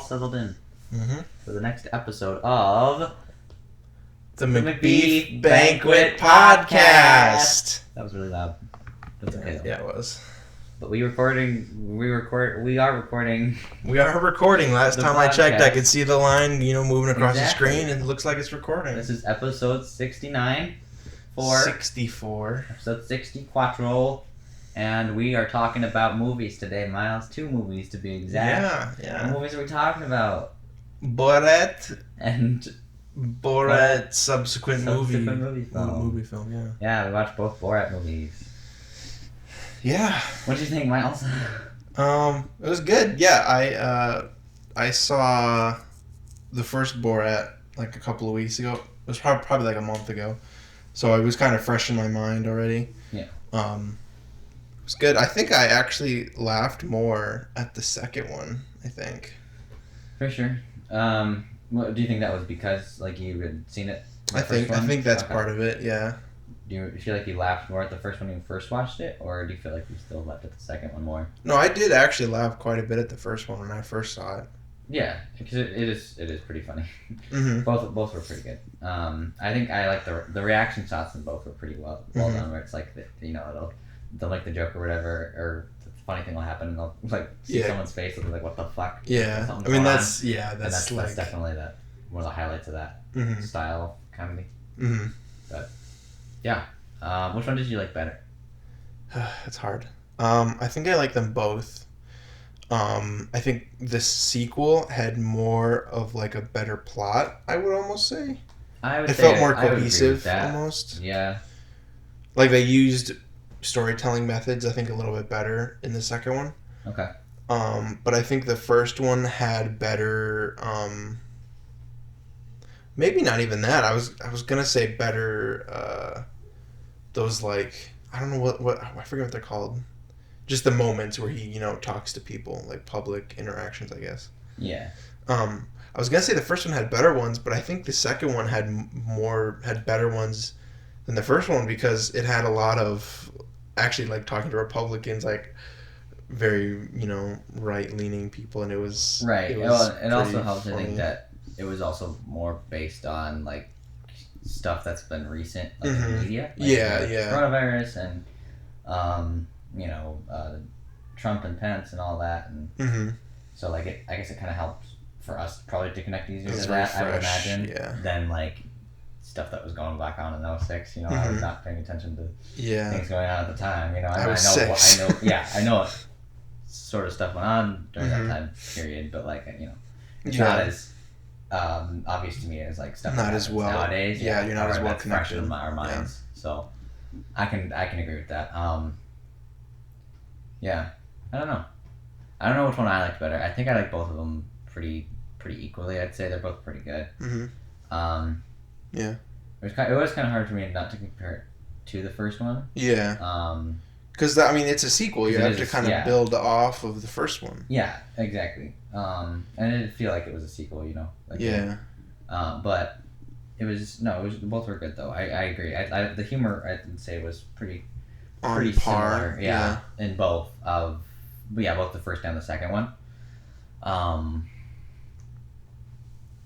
settled in Mm-hmm. for the next episode of The Macbeef-Banquet podcast. That was really loud. That's okay. Yeah, it was. But we are recording. We are recording. Last The time I checked, I podcast. could see the line, moving across Exactly. the screen, and it looks like it's recording. This is episode 69 64. episode 64, and we are talking about movies today, Miles. 2 movies to be exact. Yeah. What movies are we talking about? Borat And subsequent movie. Moviefilm, yeah. Yeah, we watched both Borat movies. Yeah. What did you think, Miles? It was good. Yeah, I saw the first Borat like a couple of weeks ago. It was probably like a month ago, so it was kind of fresh in my mind already. Yeah. It was good. I think I actually laughed more at the second one. I think. For sure. What do you think that was because you had seen it? I think that's part of it. Yeah. Do you feel like you laughed more at the first one when you first watched it, or do you feel like you still laughed at the second one more? No, I did actually laugh quite a bit at the first one when I first saw it. Yeah, because it is pretty funny. Mm-hmm. Both were pretty good. I think I like the reaction shots in both were pretty well done. Where it's like they'll like the joke or whatever, or the funny thing will happen, and they'll see someone's face and they're like, "What the fuck?" Yeah, I mean that's definitely one of the highlights of that style comedy. Mm-hmm. But yeah, which one did you like better? It's hard. I think I like them both. I think the sequel had more of a better plot, I would almost say. It felt more cohesive almost. Yeah. They used storytelling methods, I think, a little bit better in the second one. Okay. But I think the first one had better maybe not even that. I was gonna say better those I don't know what I forget what they're called. Just the moments where he, talks to people, public interactions, I guess. Yeah. I was gonna say the first one had better ones, but I think the second one had better ones than the first one because it had a lot of actually talking to Republicans, very right leaning people, and it was right. It also helps. I think that it was also more based on stuff that's been recent, in the media. Coronavirus and Trump and Pence and all that, and so I guess it kind of helps for us probably to connect easier to that. Fresh, I would imagine than stuff that was going back on in 06. I was not paying attention to things going on at the time. I was 6. I know what sort of stuff went on during that time period, but it's not as obvious to me as stuff not as well nowadays. Yeah, you're not as well connected. Fresh in our minds, so I can agree with that. Yeah, I don't know which one I liked better. I think I like both of them pretty equally. I'd say they're both pretty good. Yeah. It was kind of hard for me not to compare it to the first one. Yeah. Because it's a sequel. You have to kind of build off of the first one. Yeah, exactly. And it didn't feel like it was a sequel, but it was both were good though. I agree. The humor I would say was pretty par. Similar. Yeah. In both both the first and the second one.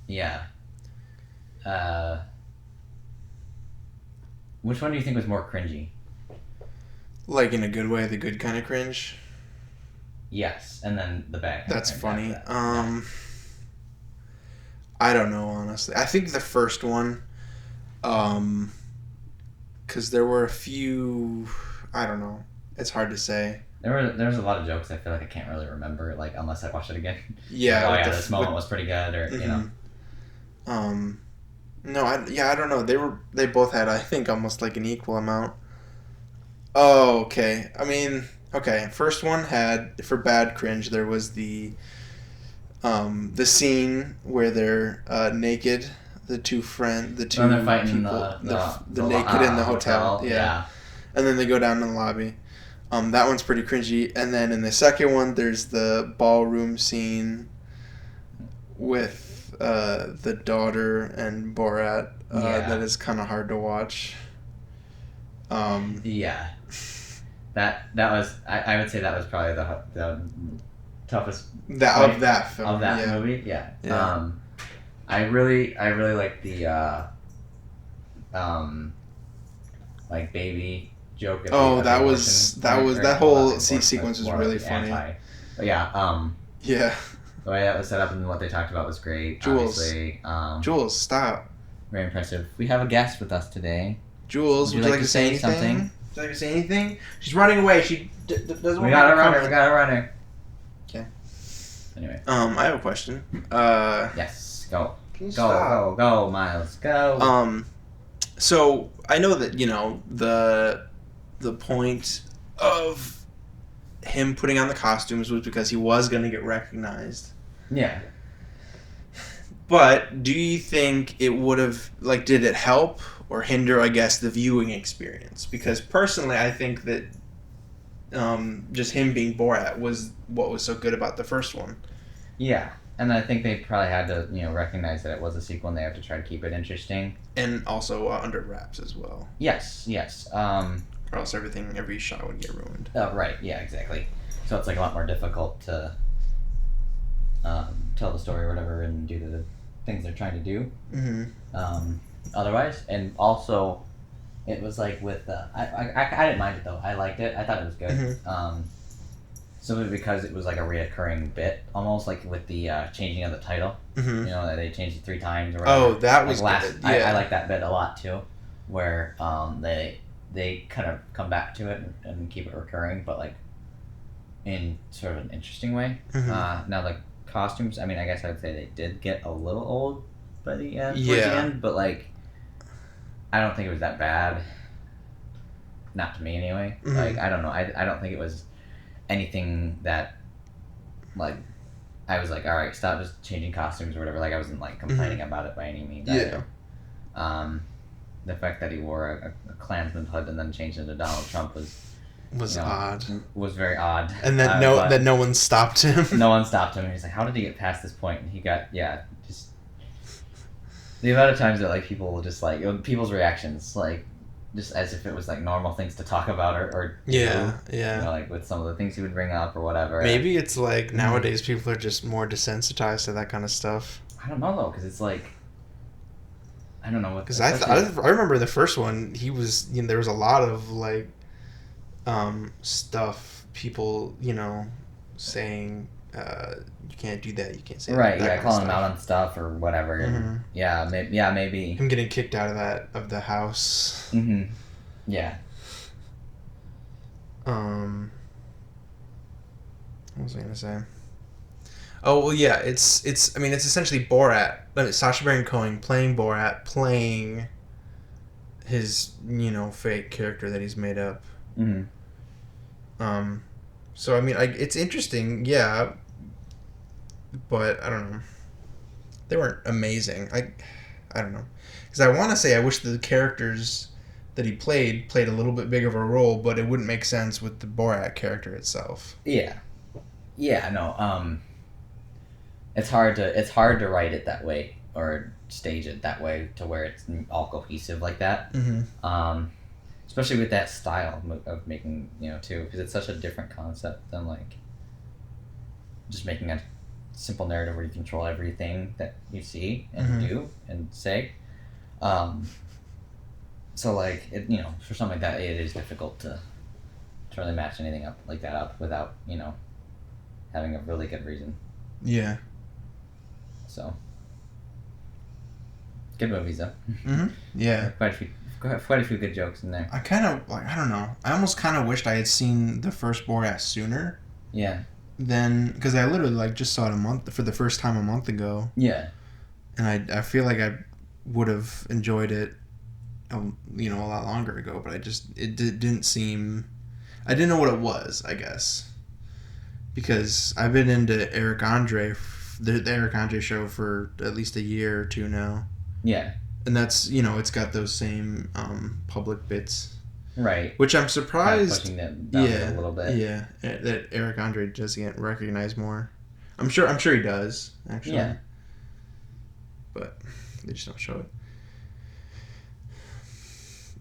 Yeah. Which one do you think was more cringy? In a good way, the good kind of cringe? Yes, and then the bad kind That's of funny. That. I don't know, honestly. I think the first one, because there were a few, I don't know. It's hard to say. There was a lot of jokes I feel like I can't really remember, unless I watch it again. Yeah. This moment was pretty good, or, No, I don't know. They both had, I think, almost an equal amount. Oh, okay. First one had, for bad cringe, there was the scene where they're naked, the two when they're fighting people, the naked in the hotel. Yeah. And then they go down in the lobby. That one's pretty cringy. And then in the second one, there's the ballroom scene with the daughter and Borat. That is kind of hard to watch. That was I would say that was probably toughest of that film of that movie. Yeah. I really like the like baby joke. That whole sequence was really funny. But yeah. Yeah. The way that was set up and what they talked about was great. Jules. Obviously. Jules, stop. Very impressive. We have a guest with us today. Jules, would you like to say anything? Something? Would you like to say anything? She's running away. She doesn't want to. We got a runner. Okay. Anyway. I have a question. Yes. Go. Go, Miles. Go. So I know that the point of him putting on the costumes was because he was going to get recognized. Yeah. But do you think it would have, did it help or hinder, I guess, the viewing experience? Because personally, I think that just him being Borat was what was so good about the first one. Yeah. And I think they probably had to, recognize that it was a sequel and they have to try to keep it interesting. And also under wraps as well. Yes. Or else every shot would get ruined. Oh, right. Yeah, exactly. So it's a lot more difficult to tell the story or whatever and do the things they're trying to do. Mm-hmm. Otherwise, and also, it was with I didn't mind it though. I liked it. I thought it was good. Mm-hmm. Simply because it was a reoccurring bit, almost with the changing of the title. Mm-hmm. That they changed it 3 times or whatever. Oh, that was good. Yeah. I like that bit a lot too, where they kind of come back to it and keep it recurring, but in sort of an interesting way. Mm-hmm. Now the costumes, I guess I would say they did get a little old by the end, towards the end, but I don't think it was that bad. Not to me anyway. Mm-hmm. I don't know. I don't think it was anything that I was all right, stop just changing costumes or whatever. I wasn't complaining mm-hmm. about it by any means. Yeah. Either. The fact that he wore a Klansman hood and then changed into Donald Trump was odd. Was very odd. And that no one stopped him. No one stopped him. And he's how did he get past this point? And he got just the amount of times that people will just people's reactions just as if it was normal things to talk about or yeah. With some of the things he would bring up or whatever. Maybe it's nowadays people are just more desensitized to that kind of stuff. I don't know though, because it's I don't know what. Because I remember the first one, he was there was a lot of stuff people saying you can't do that, you can't say right, that calling him out on stuff or whatever. Mm-hmm. And maybe him getting kicked out of the house. Mm-hmm. Yeah. What was I gonna say? Oh well, yeah. It's essentially Borat. Sacha Baron Cohen playing Borat, playing his fake character that he's made up. Mm-hmm. So it's interesting, yeah. But I don't know. They weren't amazing. I don't know, because I want to say I wish the characters that he played a little bit bigger of a role, but it wouldn't make sense with the Borat character itself. Yeah. No. It's hard to write it that way or stage it that way to where it's all cohesive like that. Mm-hmm. Especially with that style of making too, because it's such a different concept than just making a simple narrative where you control everything that you see and mm-hmm. do and say. So it, for something like that, it is difficult to really match anything up like that up without having a really good reason. Yeah. So good movies though. Mm-hmm. Yeah. Quite a few good jokes in there. I kind of I don't know. I almost kind of wished I had seen the first Borat sooner. Yeah. Then, because I literally just saw it for the first time a month ago. Yeah. And I feel like I would have enjoyed it, a lot longer ago. But it didn't seem. I didn't know what it was, I guess. Because I've been into Eric Andre, the Eric Andre show for at least a year or two now. Yeah. And that's, it's got those same public bits. Right. Which I'm surprised. Kind of pushing them down a little bit. Yeah. That Eric Andre does get recognized more. I'm sure he does, actually. Yeah. But they just don't show it.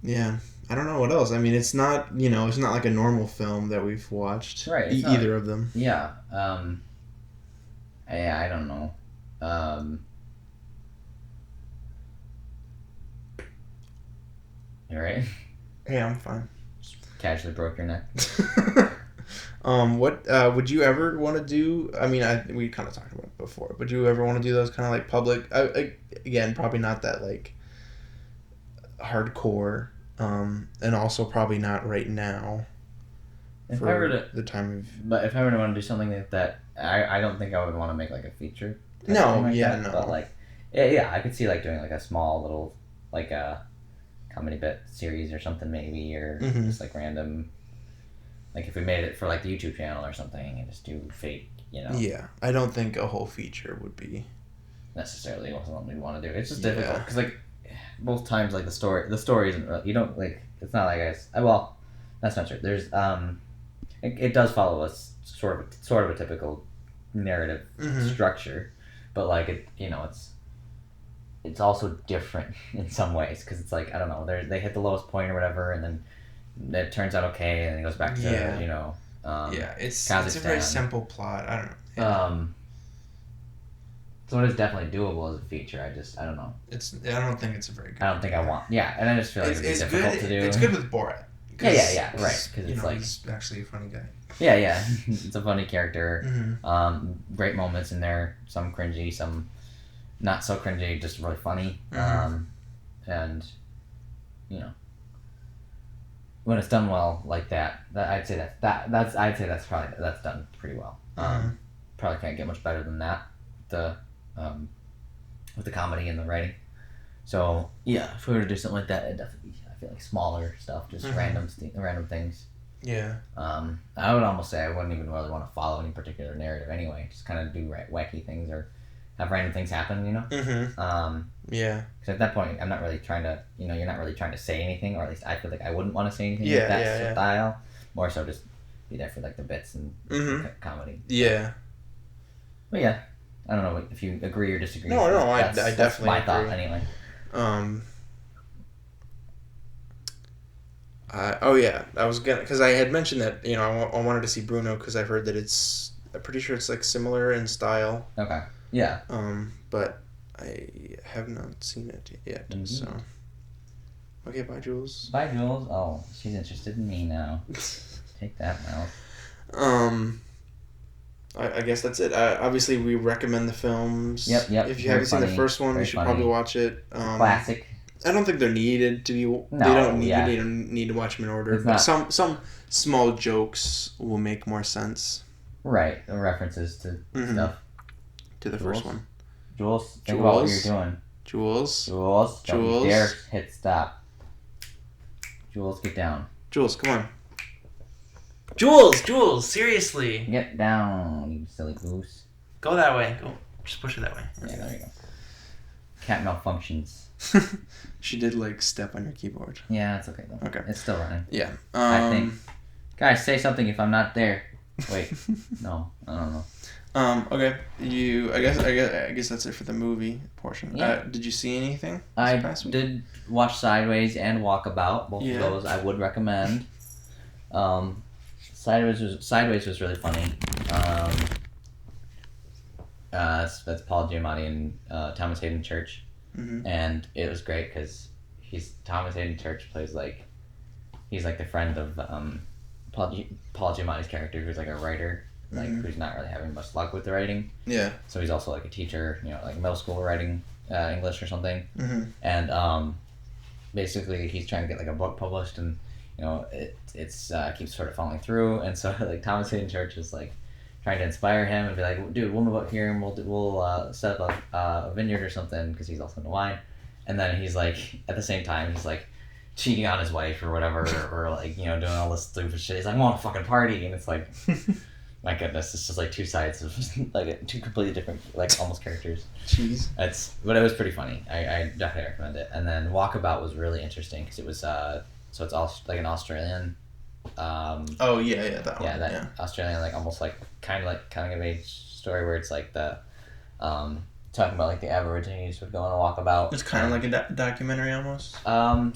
Yeah. I don't know what else. It's not, it's not like a normal film that we've watched. Right. Either of them. Yeah. Yeah, I don't know. You right? Hey, I'm fine. Just casually broke your neck. What would you ever want to do? I mean, we kind of talked about it before. Would you ever want to do those kind of like public? Again, probably not that like hardcore, and also probably not right now. If I were to the time of, but if I were to want to do something like that, I don't think I would want to make like a feature. No, like yeah, that, no. But like, yeah, I could see like doing like a small little like a comedy bit series or something maybe, or just like random. Like if we made it for like the YouTube channel or something and just do fake, Yeah, I don't think a whole feature would be necessarily something we want to do. It's just difficult because like both times like the story isn't you don't like it's not like well that's not true. There's it does follow a sort of a typical narrative structure, but like it's also different in some ways because it's like I don't know they hit the lowest point or whatever and then it turns out okay and it goes back to it's a very simple plot. I don't know. Yeah. So it is definitely doable as a feature. I don't know. I don't think it's a very good. I don't think I want. Yeah, and I just feel like it's difficult to do. It's good with Borat. Yeah, right. Because it's like he's actually a funny guy. Yeah, it's a funny character. Great moments in there. Some cringy, some not so cringy, just really funny. And when it's done well like that I'd say that's probably that's done pretty well. Probably can't get much better than that. With the comedy and the writing. So yeah, if we were to do something like that, it'd definitely be, I feel like smaller stuff, just random things. Yeah. I would almost say I wouldn't even really want to follow any particular narrative anyway. Just kind of do wacky things or have random things happen, Yeah. Because at that point, I'm not really trying to, you're not really trying to say anything, or at least I feel like I wouldn't want to say anything like that style. More so just be there for like the bits and comedy. Yeah. But yeah. I don't know if you agree or disagree. No, I definitely that's my agree. thought anyway. I was gonna because I had mentioned that I wanted to see Bruno because I heard that I'm pretty sure it's like similar in style. Okay. Yeah. But I have not seen it yet. So. Okay, bye, Jules. Bye, Jules. Oh, she's interested in me now. Take that, Mel. I guess that's it. Obviously, we recommend the films. Yep. If you haven't seen the first one, you should probably watch it. Classic. I don't think they're needed to be. No, they don't need. You don't need to watch them in order. It's but not. Some small jokes will make more sense. Right, references to stuff. To the first one. Jules, think about what you're doing. Jules, don't you dare hit stop. Jules, get down. Jules, come on. Jules, seriously. Get down, you silly goose. Go that way. Go. Just push it that way. Yeah, there you go. Cat malfunctions. She did like step on your keyboard. Yeah, it's okay though. Okay. It's still running. Yeah. I think. Guys, say something if I'm not there. Wait. No, I don't know. Okay. I guess that's it for the movie portion. Yeah. Did you see anything? I did watch Sideways and Walkabout. Both of those I would recommend. Sideways was really funny. That's Paul Giamatti and Thomas Hayden Church, and it was great because Thomas Hayden Church plays he's like the friend of Paul Giamatti's character, who's like a writer, who's not really having much luck with the writing. Yeah. So he's also like a teacher, like middle school writing English or something, and basically he's trying to get like a book published and. It's keeps sort of falling through, and so like Thomas Hayden Church is like trying to inspire him and be like, dude, we'll move up here and we'll set up a vineyard or something because he's also into wine, and then he's like at the same time he's like cheating on his wife or whatever or like doing all this stupid shit. He's like, I want a fucking party, and it's like, my goodness, it's just like two sides of like two completely different like almost characters. Jeez. But it was pretty funny. I definitely recommend it. And then Walkabout was really interesting because it was so it's all like an Australian. That one. Yeah, Australian like almost like kind of coming of age story where it's like the, talking about like the Aborigines would go on a walkabout. It's kind of like a documentary almost.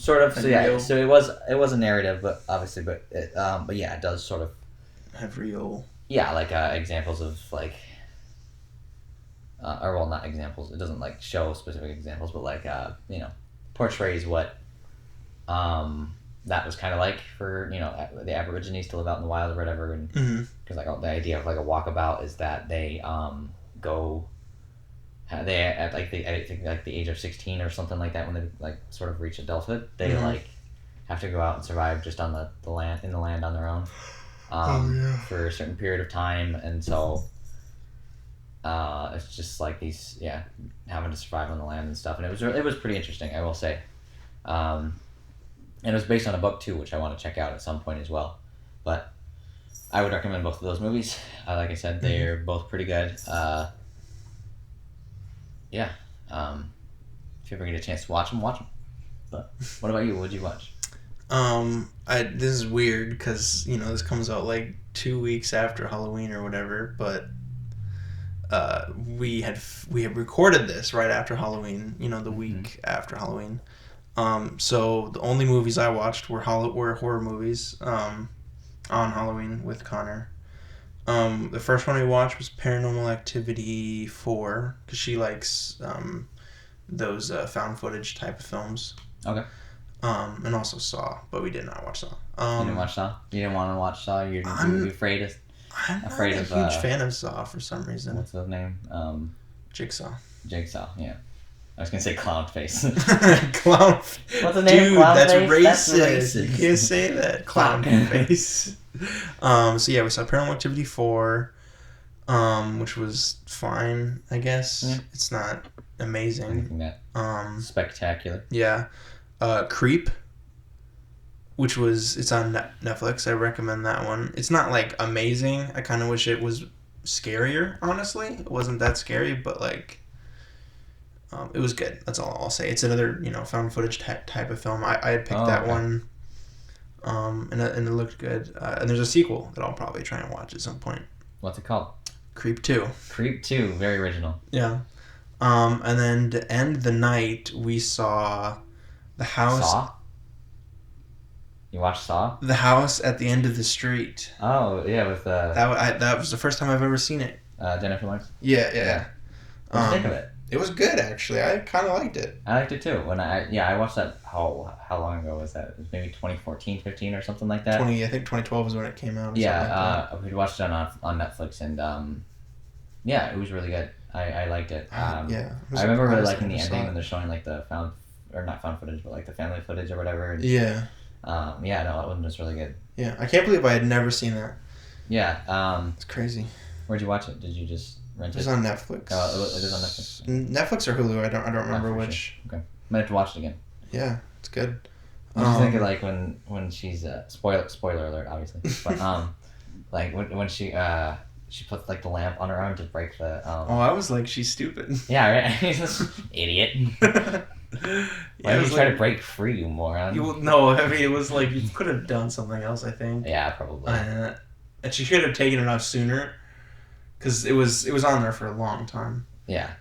Sort of. So yeah, so it was a narrative, but obviously, but yeah, it does sort of have real. Yeah, like examples of like or well, not examples. It doesn't like show specific examples, but like portrays what that was kind of like for the Aborigines to live out in the wild or whatever, and because like the idea of like a walkabout is that they go. They at like I think like the age of 16 or something like that, when they like sort of reach adulthood, they like have to go out and survive just on the land on their own for a certain period of time, and so it's just like these having to survive on the land and stuff, and it was pretty interesting, I will say, and it was based on a book too, which I want to check out at some point as well, but I would recommend both of those movies. Like I said, they're both pretty good. If you ever get a chance to watch them. But what about you? What did you watch? This is weird because this comes out like 2 weeks after Halloween or whatever, but we had recorded this right after Halloween. The week after Halloween. So the only movies I watched were horror movies. On Halloween with Connor. The first one we watched was Paranormal Activity 4 because she likes those found footage type of films. Okay. And also Saw, but we did not watch Saw. You didn't watch Saw? You didn't want to watch Saw? You're afraid of... I'm not a huge fan of Saw for some reason. What's the name? Jigsaw, yeah. I was going to say Clown Face. Clown Face. What's the name? Dude, Clown that's Face? racist. That's racist. You can't say that. Clown Face. So yeah, we saw Paranormal Activity 4, which was fine, I guess. Yeah. It's not amazing. Anything that spectacular. Yeah. Creep, which it's on Netflix. I recommend that one. It's not like amazing. I kind of wish it was scarier, honestly. It wasn't that scary, but like it was good. That's all I'll say. It's another, found footage type of film. I had picked that one. And it looked good. And there's a sequel that I'll probably try and watch at some point. What's it called? Creep 2. Creep 2, very original. Yeah. And then to end the night, we saw The House. Saw? You watched Saw? The House at the End of the Street. Oh, yeah, with that was the first time I've ever seen it. Jennifer Lawrence? Yeah. What did you think of it? It was good, actually. I kind of liked it. I liked it too. When I watched that. How long ago was that? It was maybe 2014, 15 or something like that. I think 2012 was when it came out. We watched it on Netflix, and it was really good. I liked it. I remember really liking the ending when they're showing like the not found footage, but like the family footage or whatever. And, that one was really good. Yeah, I can't believe I had never seen that. Yeah. It's crazy. Where'd you watch it? Did you just rent it? It was on Netflix. Oh, it is on Netflix. Netflix or Hulu? I don't remember which. Sure. Okay, might have to watch it again. Yeah, it's good. I was thinking like when she's spoiler alert, obviously, but like when she puts like the lamp on her arm to break the. I was like, she's stupid. Yeah, right. Idiot. Why did you try to break free, you moron? No, I mean it was like you could have done something else. I think. Yeah, probably. And she should have taken it off sooner, because it was on there for a long time. Yeah.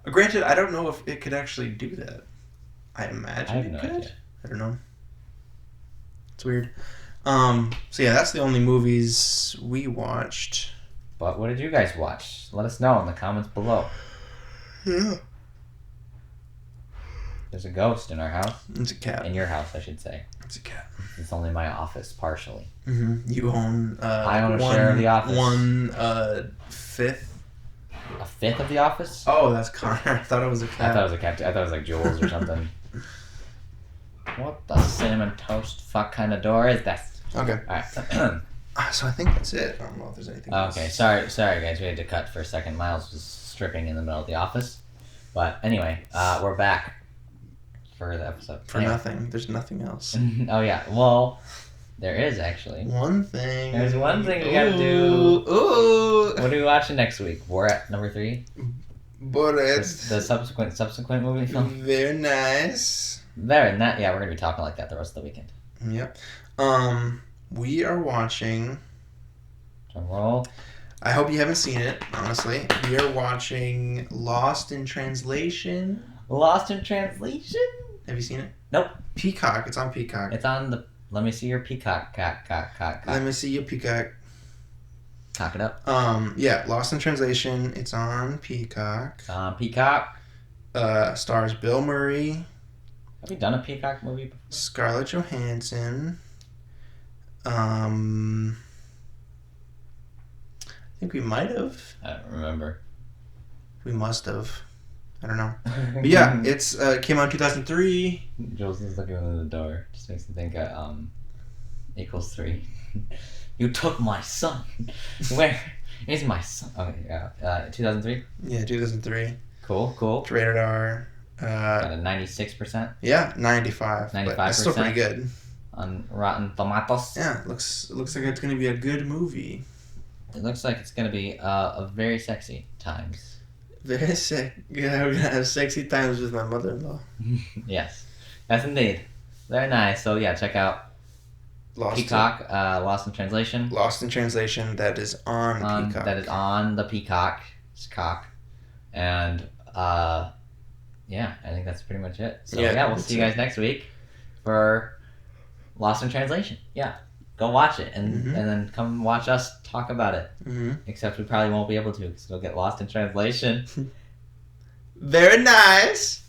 Granted, I don't know if it could actually do that. I imagine it could. Idea. I don't know. It's weird. So yeah, that's the only movies we watched. But what did you guys watch? Let us know in the comments below. Yeah. There's a ghost in our house. It's a cat. In your house, I should say. It's a cat. It's only my office, partially. Mm-hmm. You own... I own a share of the office. 1/5? A fifth of the office? Oh, that's Connor. I thought it was a cat. I thought it was a cat, too. I thought it was like Jules or something. What the cinnamon toast fuck kind of door is that? Okay. Alright. So I think that's it. I don't know if there's anything else. Okay, sorry guys. We had to cut for a second. Miles was stripping in the middle of the office. But anyway, we're back for the episode. Nothing. There's nothing else. Oh, yeah. Well, there is actually. One thing. There's one thing we gotta do. Ooh. What are we watching next week? Borat number 3? Borat. The subsequent movie film? Very nice. We're gonna be talking like that the rest of the weekend. Yep. We are watching... Drum roll. I hope you haven't seen it, honestly. We are watching Lost in Translation. Lost in Translation? Have you seen it? Nope. Peacock. It's on Peacock. It's on the... Let me see your Peacock. Let me see your Peacock. Talk it up. Yeah, Lost in Translation. It's on Peacock. It's on Peacock. Stars Bill Murray. Have we done a Peacock movie before? Scarlett Johansson. I think we might have. I don't remember. We must have. I don't know. But yeah, it's came out in 2003. Joseph's looking in the door. Just makes me think equals 3. You took my son. Where is my son? Okay, yeah. 2003? Yeah, 2003. Cool. It's rated R. Got a 96%. Yeah, 95. 95%. That's still pretty good. On Rotten Tomatoes. Yeah, looks like it's gonna be a good movie. It looks like it's gonna be a very sexy times. Very sick. Yeah, we're gonna have sexy times with my mother-in-law. Yes, indeed. Very nice. So yeah, check out Peacock. Lost in Translation. Lost in Translation. That is on Peacock. That is on the Peacock. Cock. And yeah, I think that's pretty much it. So yeah we'll see you guys next week for Lost in Translation. Yeah. Go watch it and then come watch us talk about it. Except we probably won't be able to because it'll get lost in translation. Very nice.